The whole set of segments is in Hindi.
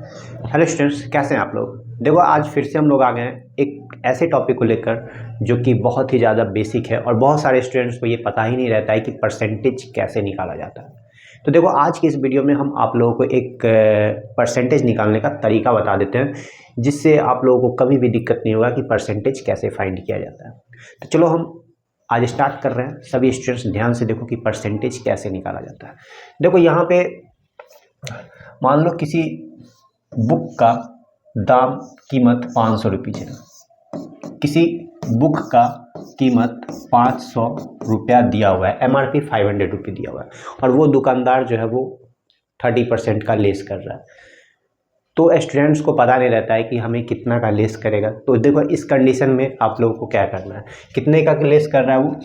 हेलो स्टूडेंट्स, कैसे हैं आप लोग। देखो, आज फिर से हम लोग आ गए हैं एक ऐसे टॉपिक को लेकर जो कि बहुत ही ज़्यादा बेसिक है और बहुत सारे स्टूडेंट्स को ये पता ही नहीं रहता है कि परसेंटेज कैसे निकाला जाता है। तो देखो, आज की इस वीडियो में हम आप लोगों को एक परसेंटेज निकालने का तरीका बता देते हैं, जिससे आप लोगों को कभी भी दिक्कत नहीं होगा कि परसेंटेज कैसे फाइंड किया जाता है। तो चलो हम आज स्टार्ट कर रहे हैं। सभी स्टूडेंट्स ध्यान से देखो कि परसेंटेज कैसे निकाला जाता है। देखो, यहाँ पे मान लो किसी बुक का दाम कीमत 500 रुपये है। किसी बुक का कीमत 500 रुपया दिया हुआ है, MRP 500 रुपये दिया हुआ है और वो दुकानदार जो है वो 30% का लेस कर रहा है। तो स्टूडेंट्स को पता नहीं रहता है कि हमें कितना का लेस करेगा। तो देखो, इस कंडीशन में आप लोगों को क्या करना है, कितने का लेस कर रहा है वो,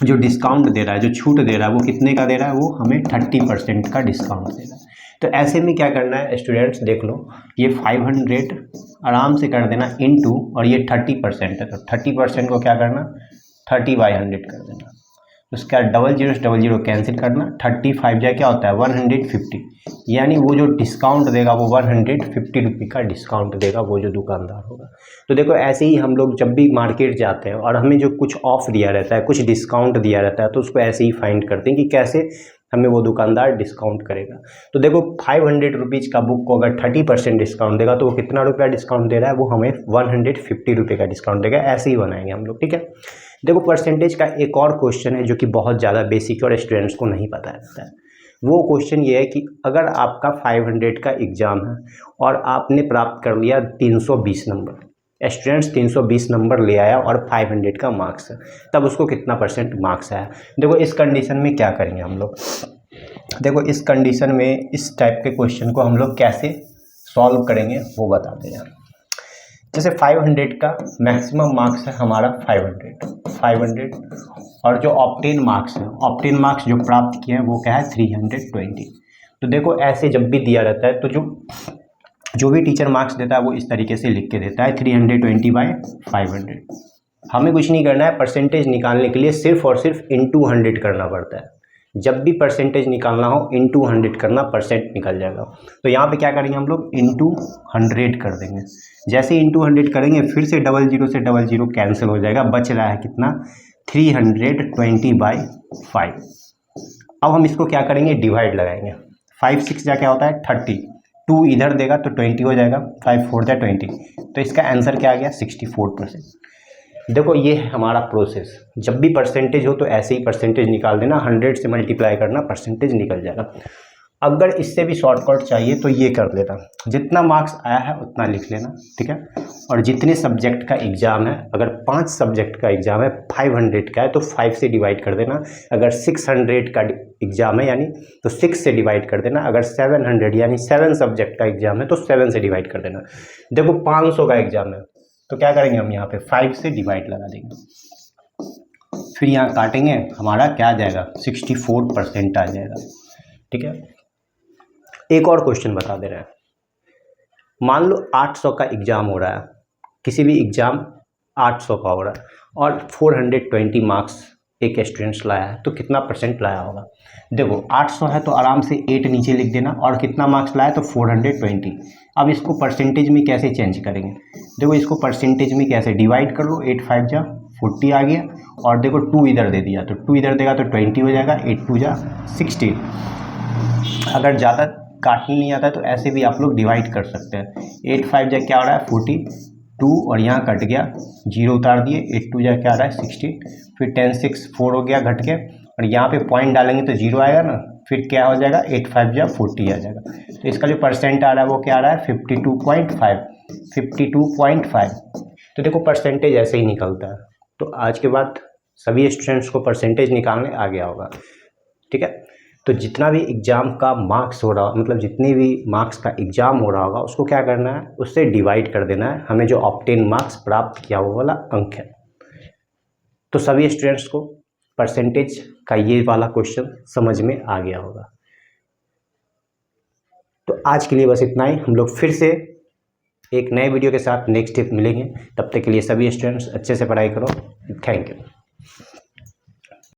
जो डिस्काउंट दे रहा है, जो छूट दे रहा है वो कितने का दे रहा है, वो हमें 30% का डिस्काउंट दे रहा है। तो ऐसे में क्या करना है स्टूडेंट्स, देख लो, ये 500 आराम से कर देना इनटू, और ये 30% है तो 30% को क्या करना 30/100 कर देना। उसका 00 कैंसिल करना, 35 जा क्या होता है 150, यानी वो जो डिस्काउंट देगा वो 150 रुपये का डिस्काउंट देगा वो जो दुकानदार होगा। तो देखो, ऐसे ही हम लोग जब भी मार्केट जाते हैं और हमें जो कुछ ऑफ दिया रहता है, कुछ डिस्काउंट दिया रहता है, तो उसको ऐसे ही फाइंड करते हैं कि कैसे हमें वो दुकानदार डिस्काउंट करेगा। तो देखो, 500 रुपीज़ का बुक को अगर 30% डिस्काउंट देगा तो वो कितना रुपया डिस्काउंट दे रहा है, वो हमें 150 रुपये का डिस्काउंट देगा। ऐसे ही बनाएंगे हम लोग, ठीक है। देखो, परसेंटेज का एक और क्वेश्चन है जो कि बहुत ज़्यादा बेसिक है और स्टूडेंट्स को नहीं पता रहता है। वो क्वेश्चन ये है कि अगर आपका 500 का एग्ज़ाम है और आपने प्राप्त कर लिया 320 नंबर, स्टूडेंट्स 320 नंबर ले आया और 500 का मार्क्स है, तब उसको कितना परसेंट मार्क्स आया। देखो, इस कंडीशन में क्या करेंगे हम लोग, देखो इस कंडीशन में इस टाइप के क्वेश्चन को हम लोग कैसे सॉल्व करेंगे वो बताते हैं। जैसे 500 का मैक्सिमम मार्क्स है हमारा 500 और जो ऑप्टेन मार्क्स है, ऑप्टेन मार्क्स जो प्राप्त किए हैं वो क्या है 320। तो देखो, ऐसे जब भी दिया रहता है तो जो भी टीचर मार्क्स देता है वो इस तरीके से लिख के देता है 320/500। हमें कुछ नहीं करना है, परसेंटेज निकालने के लिए सिर्फ और सिर्फ इंटू 100 करना पड़ता है। जब भी परसेंटेज निकालना हो इंटू 100 करना, परसेंट निकल जाएगा। तो यहाँ पे क्या करेंगे हम लोग, इंटू 100 कर देंगे। जैसे इंटू 100 करेंगे फिर से 00 से 00 कैंसिल हो जाएगा, बच रहा है कितना 320/5। अब हम इसको क्या करेंगे, डिवाइड लगाएंगे। 5 6 जा क्या होता है 30, 2 इधर देगा तो 20 हो जाएगा, 5 4 जा 20। तो इसका आंसर क्या आ गया 64%। देखो, ये है हमारा प्रोसेस। जब भी परसेंटेज हो तो ऐसे ही परसेंटेज निकाल देना, 100 से मल्टीप्लाई करना, परसेंटेज निकल जाएगा। अगर इससे भी शॉर्टकट चाहिए तो ये कर लेना, जितना मार्क्स आया है उतना लिख लेना, ठीक है। और जितने सब्जेक्ट का एग्ज़ाम है, अगर 5 सब्जेक्ट का एग्ज़ाम है, 500 का है तो 5 से डिवाइड कर देना। अगर 600 का एग्ज़ाम है यानी तो 6 से डिवाइड कर देना। अगर 700 यानी 7 सब्जेक्ट का एग्ज़ाम है तो 7 से डिवाइड कर देना। देखो, 500 का एग्ज़ाम है तो क्या करेंगे हम यहाँ पे 5 से डिवाइड लगा देंगे, फिर यहाँ काटेंगे, हमारा क्या आ जाएगा 64% आ जाएगा, ठीक है। एक और क्वेश्चन बता दे रहे हैं। मान लो 800 का एग्ज़ाम हो रहा है, किसी भी एग्ज़ाम 800 का हो रहा है और 420 मार्क्स एक स्टूडेंट्स लाया है, तो कितना परसेंट लाया होगा। देखो, 800 है तो आराम से 8 नीचे लिख देना, और कितना मार्क्स लाया तो 420। अब इसको परसेंटेज में कैसे चेंज करेंगे, देखो इसको परसेंटेज में कैसे डिवाइड कर लो, 8 5 जा 40 आ गया, और देखो 2 इधर दे दिया तो 2 इधर देगा तो 20 हो जाएगा, 8 2 जा 16। अगर ज़्यादा काटने नहीं आता है तो ऐसे भी आप लोग डिवाइड कर सकते हैं। 8 5 जा क्या हो रहा है 42, और यहाँ कट गया 0 उतार दिए, 8 2 जा क्या आ रहा है 60, फिर 10 6 4 हो गया घट के, और यहाँ पे पॉइंट डालेंगे तो 0 आएगा ना, फिर क्या हो जाएगा 8 5 जा 40 आ जाएगा। तो इसका जो परसेंट आ रहा है वो क्या आ रहा है 52.5। तो देखो, परसेंटेज ऐसे ही निकलता है। तो आज के बाद सभी स्टूडेंट्स को परसेंटेज निकालने आ गया होगा, ठीक है। तो जितना भी एग्ज़ाम का मार्क्स हो रहा, मतलब जितने भी मार्क्स का एग्ज़ाम हो रहा होगा उसको क्या करना है, उससे डिवाइड कर देना है, हमें जो ऑब्टेन मार्क्स प्राप्त किया वो वाला अंक है। तो सभी स्टूडेंट्स को परसेंटेज का ये वाला क्वेश्चन समझ में आ गया होगा। तो आज के लिए बस इतना ही। हम लोग फिर से एक नए वीडियो के साथ नेक्स्ट टिप मिलेंगे। तब तक के लिए सभी स्टूडेंट्स अच्छे से पढ़ाई करो। Thank you.